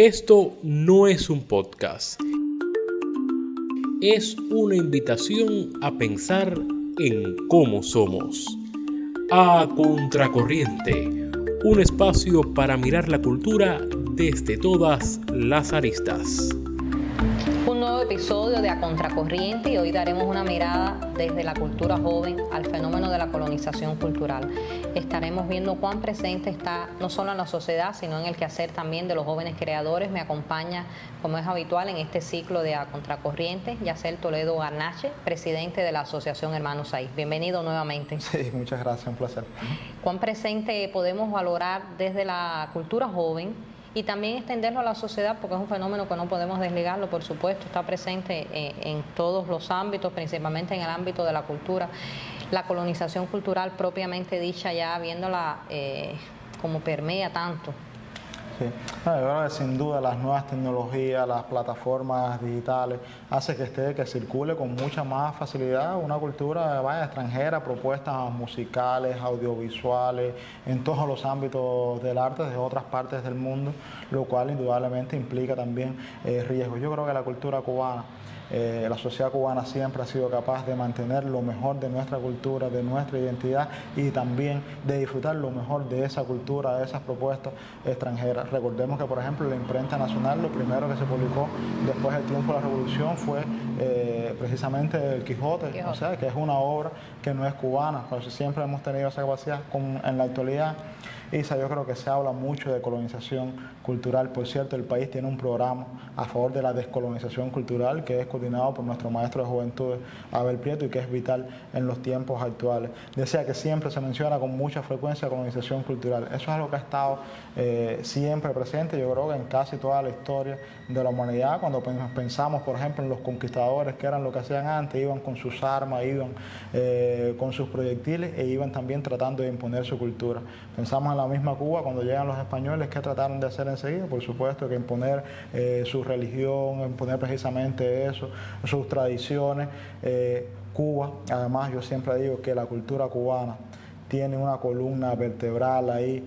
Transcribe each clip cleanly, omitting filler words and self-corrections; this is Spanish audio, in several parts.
Esto no es un podcast, es una invitación a pensar en cómo somos. A Contracorriente, un espacio para mirar la cultura desde todas las aristas. Un nuevo episodio de A Contracorriente y hoy daremos una mirada desde la cultura joven al fenómeno de la colonización cultural. Estaremos viendo cuán presente está no solo en la sociedad, sino en el quehacer también de los jóvenes creadores. Me acompaña, como es habitual en este ciclo de A Contracorriente, Yacel Toledo Garnache, presidente de la Asociación Hermanos Saiz. Bienvenido nuevamente. Sí, muchas gracias, un placer. ¿Cuán presente podemos valorar desde la cultura joven y también extenderlo a la sociedad? Porque es un fenómeno que no podemos desligarlo, por supuesto, está presente en todos los ámbitos, principalmente en el ámbito de la cultura. La colonización cultural propiamente dicha, ya viéndola como permea tanto. Sí. No, yo creo que sin duda las nuevas tecnologías, las plataformas digitales, hace que circule con mucha más facilidad una cultura extranjera, propuestas musicales, audiovisuales, en todos los ámbitos del arte de otras partes del mundo, lo cual indudablemente implica también riesgos. Yo creo que la cultura cubana, la sociedad cubana siempre ha sido capaz de mantener lo mejor de nuestra cultura, de nuestra identidad y también de disfrutar lo mejor de esa cultura, de esas propuestas extranjeras. Recordemos que, por ejemplo, la imprenta nacional, lo primero que se publicó después del triunfo de la Revolución fue precisamente El Quijote, o sea, que es una obra que no es cubana, pero siempre hemos tenido esa capacidad en la actualidad. Isa, yo creo que se habla mucho de colonización cultural. Por cierto, el país tiene un programa a favor de la descolonización cultural que es coordinado por nuestro maestro de juventud, Abel Prieto, y que es vital en los tiempos actuales. Decía que siempre se menciona con mucha frecuencia colonización cultural. Eso es algo que ha estado siempre presente, yo creo que en casi toda la historia de la humanidad. Cuando pensamos, por ejemplo, en los conquistadores, que eran lo que hacían antes, iban con sus armas, iban con sus proyectiles e iban también tratando de imponer su cultura. Pensamos en la misma Cuba, cuando llegan los españoles, ¿qué trataron de hacer enseguida? Por supuesto que imponer su religión, imponer precisamente eso, sus tradiciones. Cuba, además, yo siempre digo que la cultura cubana tiene una columna vertebral ahí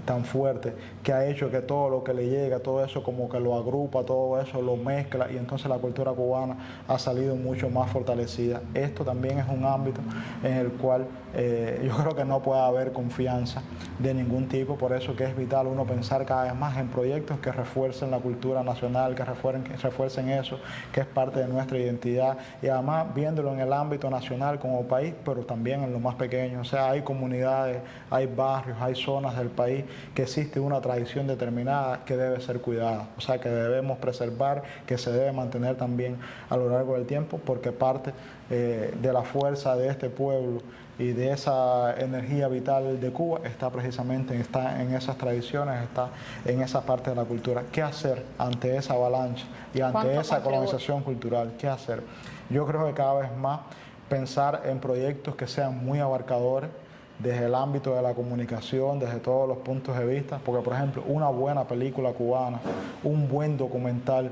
tan fuerte que ha hecho que todo lo que le llega, todo eso como que lo agrupa, todo eso lo mezcla y entonces la cultura cubana ha salido mucho más fortalecida. Esto también es un ámbito en el cual yo creo que no puede haber confianza de ningún tipo, por eso que es vital uno pensar cada vez más en proyectos que refuercen la cultura nacional, que refuercen eso, que es parte de nuestra identidad y además viéndolo en el ámbito nacional como país, pero también en lo más pequeño. O sea, hay comunidades, hay barrios, hay zonas del país que existe una tradición determinada que debe ser cuidada, o sea, que debemos preservar, que se debe mantener también a lo largo del tiempo, porque parte de la fuerza de este pueblo y de esa energía vital de Cuba está precisamente en esas tradiciones, está en esa parte de la cultura. ¿Qué hacer ante esa avalancha y ante esa colonización cultural? ¿Qué hacer? Yo creo que cada vez más pensar en proyectos que sean muy abarcadores desde el ámbito de la comunicación, desde todos los puntos de vista, porque por ejemplo una buena película cubana, un buen documental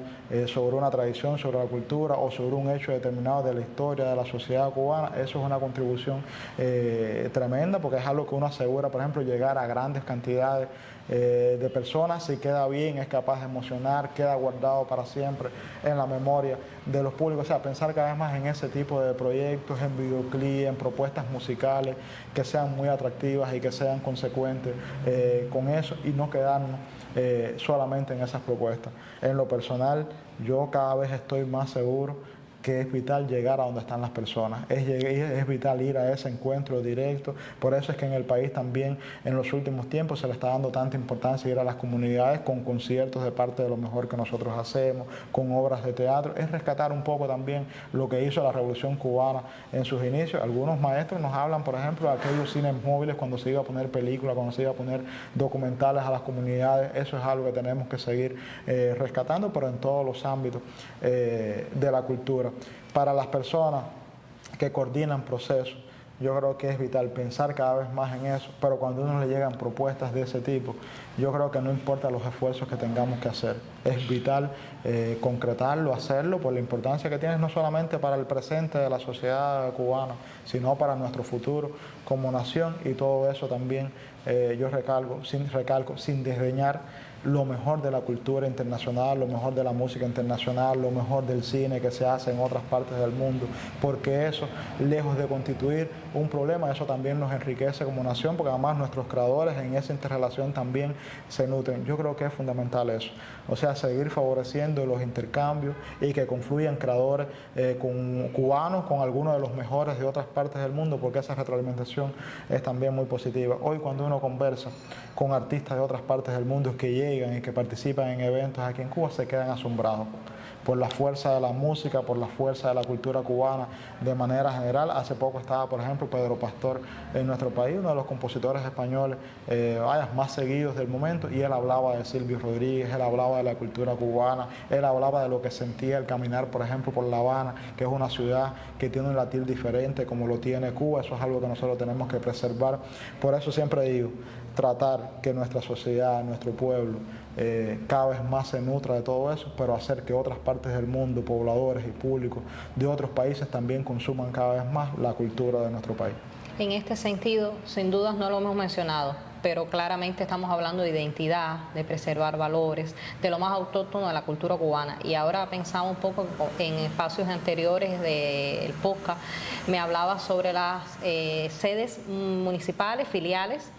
sobre una tradición, sobre la cultura o sobre un hecho determinado de la historia de la sociedad cubana, eso es una contribución tremenda, porque es algo que uno asegura, por ejemplo, llegar a grandes cantidades de personas. Si queda bien, es capaz de emocionar, queda guardado para siempre en la memoria de los públicos. O sea, pensar cada vez más en ese tipo de proyectos, en videoclips, en propuestas musicales que sean muy atractivas y que sean consecuentes con eso y no quedarnos solamente en esas propuestas. En lo personal, yo cada vez estoy más seguro que es vital llegar a donde están las personas, es vital ir a ese encuentro directo. Por eso es que en el país también en los últimos tiempos se le está dando tanta importancia ir a las comunidades con conciertos de parte de lo mejor que nosotros hacemos, con obras de teatro, es rescatar un poco también lo que hizo la Revolución Cubana en sus inicios. Algunos maestros nos hablan, por ejemplo, de aquellos cines móviles cuando se iba a poner películas, cuando se iba a poner documentales a las comunidades. Eso es algo que tenemos que seguir rescatando, pero en todos los ámbitos de la cultura. Para las personas que coordinan procesos, yo creo que es vital pensar cada vez más en eso, pero cuando a uno le llegan propuestas de ese tipo, yo creo que no importa los esfuerzos que tengamos que hacer, es vital concretarlo, hacerlo, por la importancia que tiene no solamente para el presente de la sociedad cubana, sino para nuestro futuro como nación, y todo eso también yo recalco, sin desdeñar lo mejor de la cultura internacional, lo mejor de la música internacional, lo mejor del cine que se hace en otras partes del mundo, porque eso, lejos de constituir un problema, eso también nos enriquece como nación, porque además nuestros creadores en esa interrelación también se nutren. Yo creo que es fundamental eso, o sea, seguir favoreciendo los intercambios y que confluyan creadores cubanos con algunos de los mejores de otras partes del mundo, porque esa retroalimentación es también muy positiva. Hoy cuando uno conversa con artistas de otras partes del mundo que llegan y que participan en eventos aquí en Cuba, se quedan asombrados por la fuerza de la música, por la fuerza de la cultura cubana de manera general. Hace poco estaba, por ejemplo, Pedro Pastor en nuestro país, uno de los compositores españoles más seguidos del momento, y él hablaba de Silvio Rodríguez, él hablaba de la cultura cubana, él hablaba de lo que sentía al caminar, por ejemplo, por La Habana, que es una ciudad que tiene un latir diferente como lo tiene Cuba. Eso es algo que nosotros tenemos que preservar. Por eso siempre digo, tratar que nuestra sociedad, nuestro pueblo, cada vez más se nutra de todo eso, pero hacer que otras partes del mundo, pobladores y públicos de otros países también consuman cada vez más la cultura de nuestro país. En este sentido, sin dudas no lo hemos mencionado, pero claramente estamos hablando de identidad, de preservar valores, de lo más autóctono de la cultura cubana. Y ahora pensaba un poco en espacios anteriores del podcast, me hablaba sobre las sedes municipales, filiales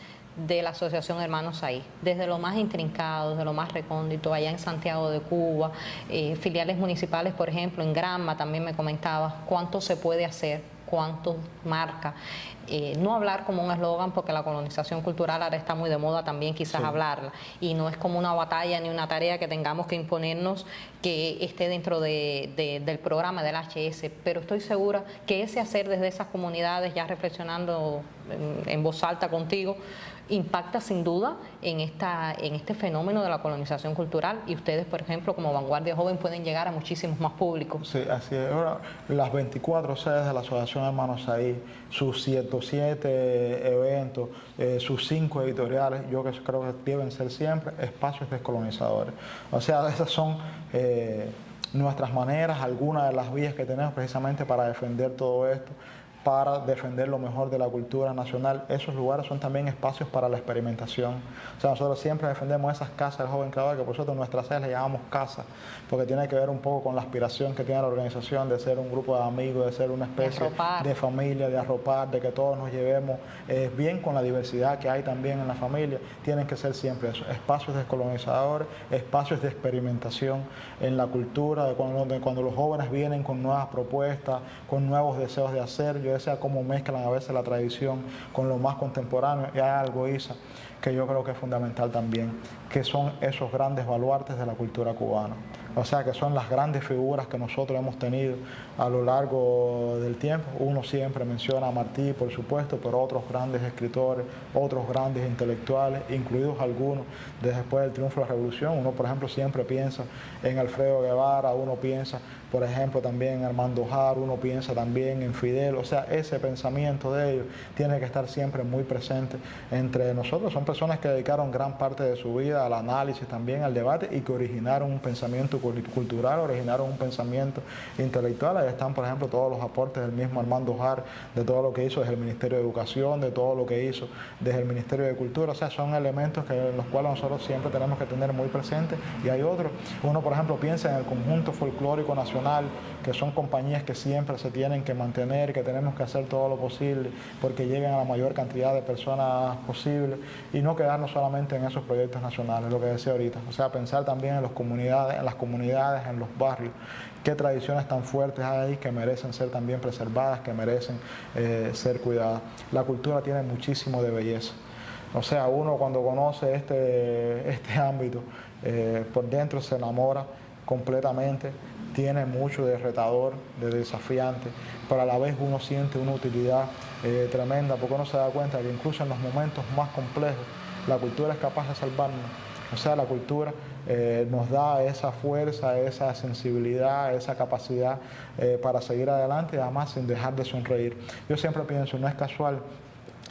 de la Asociación Hermanos Ahí, desde lo más intrincado, de lo más recóndito, allá en Santiago de Cuba, filiales municipales, por ejemplo, en Granma también me comentabas, cuánto se puede hacer, cuánto marca. No hablar como un eslogan, porque la colonización cultural ahora está muy de moda también quizás sí, hablarla, y no es como una batalla ni una tarea que tengamos que imponernos que esté dentro del programa del HS, pero estoy segura que ese hacer desde esas comunidades, ya reflexionando en voz alta contigo, impacta sin duda en este fenómeno de la colonización cultural, y ustedes, por ejemplo, como Vanguardia Joven, pueden llegar a muchísimos más públicos. Sí, así es. Ahora, las 24 sedes de la Asociación Hermanos Ahí, sus 107 eventos, sus 5 editoriales, yo creo que deben ser siempre espacios descolonizadores. O sea, esas son nuestras maneras, algunas de las vías que tenemos precisamente para defender todo esto, para defender lo mejor de la cultura nacional. Esos lugares son también espacios para la experimentación. O sea, nosotros siempre defendemos esas casas del joven creador, que por cierto en nuestras sedes le llamamos casa, porque tiene que ver un poco con la aspiración que tiene la organización de ser un grupo de amigos, de ser una especie de familia, de arropar, de que todos nos llevemos bien con la diversidad que hay también en la familia. Tienen que ser siempre eso, espacios descolonizadores, espacios de experimentación en la cultura, de cuando los jóvenes vienen con nuevas propuestas, con nuevos deseos de hacer. Yo decía cómo mezclan a veces la tradición con lo más contemporáneo, y hay algo, Isa, que yo creo que es fundamental también, que son esos grandes baluartes de la cultura cubana. O sea, que son las grandes figuras que nosotros hemos tenido a lo largo del tiempo. Uno siempre menciona a Martí, por supuesto, pero otros grandes escritores, otros grandes intelectuales, incluidos algunos después del triunfo de la Revolución. Uno, por ejemplo, siempre piensa en Alfredo Guevara, uno piensa, por ejemplo, también en Armando Jara, uno piensa también en Fidel. O sea, ese pensamiento de ellos tiene que estar siempre muy presente entre nosotros. Son personas que dedicaron gran parte de su vida al análisis, también al debate, y que originaron un pensamiento cultural, originaron un pensamiento intelectual. Ahí están, por ejemplo, todos los aportes del mismo Armando Jara, de todo lo que hizo desde el Ministerio de Educación, de todo lo que hizo desde el Ministerio de Cultura. O sea, son elementos en los cuales nosotros siempre tenemos que tener muy presentes. Y hay otros. Uno, por ejemplo, piensa en el Conjunto Folclórico Nacional, que son compañías que siempre se tienen que mantener, que tenemos que hacer todo lo posible porque lleguen a la mayor cantidad de personas posible, y no quedarnos solamente en esos proyectos nacionales, lo que decía ahorita. O sea, pensar también en las comunidades, en los barrios, qué tradiciones tan fuertes hay ahí que merecen ser también preservadas, que merecen ser cuidadas. La cultura tiene muchísimo de belleza. O sea, uno cuando conoce este ámbito, por dentro se enamora completamente, tiene mucho de retador, de desafiante, pero a la vez uno siente una utilidad tremenda, porque uno se da cuenta que incluso en los momentos más complejos, la cultura es capaz de salvarnos. O sea, la cultura nos da esa fuerza, esa sensibilidad, esa capacidad para seguir adelante, y además sin dejar de sonreír. Yo siempre pienso, no es casual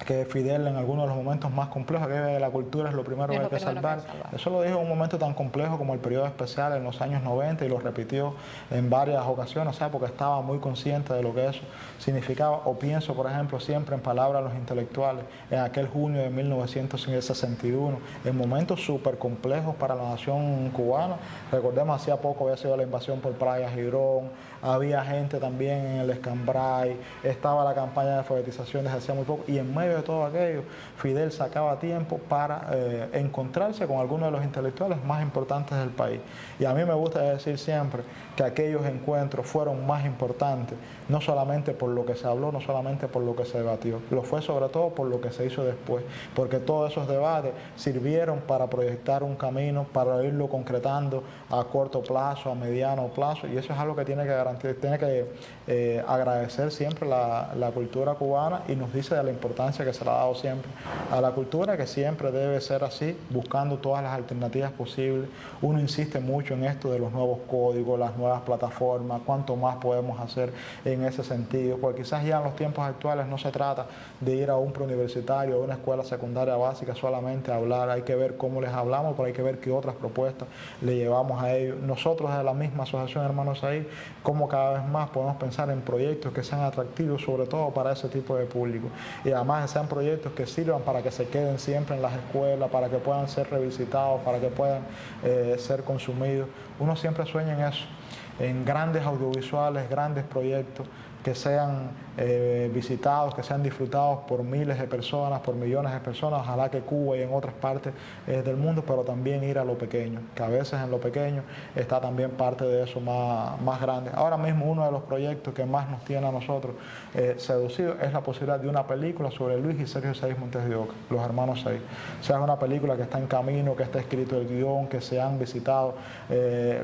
que Fidel en algunos de los momentos más complejos, que la cultura es lo primero que hay que salvar. Eso lo dijo en un momento tan complejo como el periodo especial en los años 90 y lo repitió en varias ocasiones, o sea, porque estaba muy consciente de lo que eso significaba. O pienso, por ejemplo, siempre en palabras de los intelectuales, en aquel junio de 1961, en momentos súper complejos para la nación cubana. Recordemos, hacía poco había sido la invasión por Playa Girón, había gente también en el Escambray, estaba la campaña de alfabetización desde hacía muy poco, y en medio de todo aquello, Fidel sacaba tiempo para encontrarse con algunos de los intelectuales más importantes del país. Y a mí me gusta decir siempre que aquellos encuentros fueron más importantes, no solamente por lo que se habló, no solamente por lo que se debatió, lo fue sobre todo por lo que se hizo después, porque todos esos debates sirvieron para proyectar un camino, para irlo concretando a corto plazo, a mediano plazo, y eso es algo que tiene que garantizar, tiene que agradecer siempre la cultura cubana, y nos dice de la importancia que se le ha dado siempre a la cultura, que siempre debe ser así, buscando todas las alternativas posibles. Uno insiste mucho en esto de los nuevos códigos, las nuevas plataformas, cuánto más podemos hacer en ese sentido, porque quizás ya en los tiempos actuales no se trata de ir a un preuniversitario o a una escuela secundaria básica solamente a hablar, hay que ver cómo les hablamos, pero hay que ver qué otras propuestas le llevamos a ellos. Nosotros de la misma asociación Hermanos Ahí, cómo cada vez más podemos pensar en proyectos que sean atractivos, sobre todo para ese tipo de público, y además sean proyectos que sirvan para que se queden siempre en las escuelas, para que puedan ser revisitados, para que puedan ser consumidos. Uno siempre sueña en eso, en grandes audiovisuales, grandes proyectos que sean visitados, que sean disfrutados por miles de personas, por millones de personas, ojalá que Cuba y en otras partes del mundo, pero también ir a lo pequeño, que a veces en lo pequeño está también parte de eso más grande. Ahora mismo uno de los proyectos que más nos tiene a nosotros seducidos es la posibilidad de una película sobre Luis y Sergio Saiz Montes de Oca, los hermanos Saiz. O sea, es una película que está en camino, que está escrito el guión, que se han visitado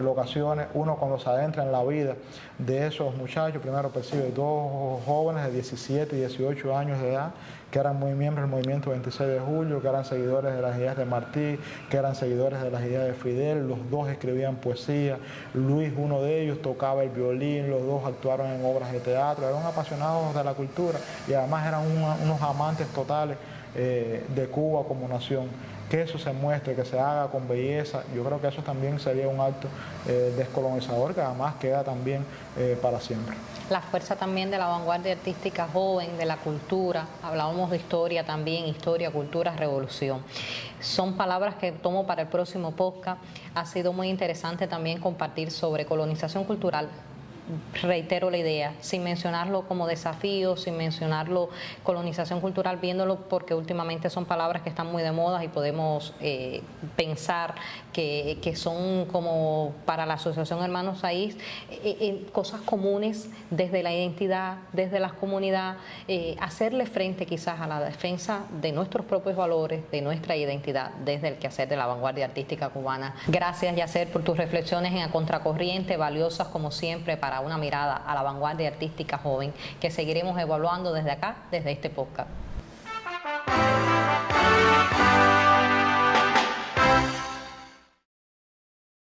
locaciones. Uno cuando se adentra en la vida de esos muchachos, primero percibe dos jóvenes de 17 y 18 años de edad que eran muy miembros del movimiento 26 de julio, que eran seguidores de las ideas de Martí, que eran seguidores de las ideas de Fidel. Los dos escribían poesía, Luis, uno de ellos, tocaba el violín, los dos actuaron en obras de teatro, eran apasionados de la cultura y además eran unos amantes totales de Cuba como nación. Que eso se muestre, que se haga con belleza, yo creo que eso también sería un acto descolonizador que además queda también para siempre. La fuerza también de la vanguardia artística joven, de la cultura, hablábamos de historia también, historia, cultura, revolución. Son palabras que tomo para el próximo podcast. Ha sido muy interesante también compartir sobre colonización cultural. Reitero la idea, sin mencionarlo como desafío, sin mencionarlo colonización cultural, viéndolo porque últimamente son palabras que están muy de moda y podemos pensar que son como para la Asociación Hermanos Saiz cosas comunes desde la identidad, desde las comunidades, hacerle frente quizás a la defensa de nuestros propios valores, de nuestra identidad desde el quehacer de la vanguardia artística cubana. Gracias, Yacer, por tus reflexiones en A Contracorriente, valiosas como siempre para una mirada a la vanguardia artística joven que seguiremos evaluando desde acá, desde este podcast.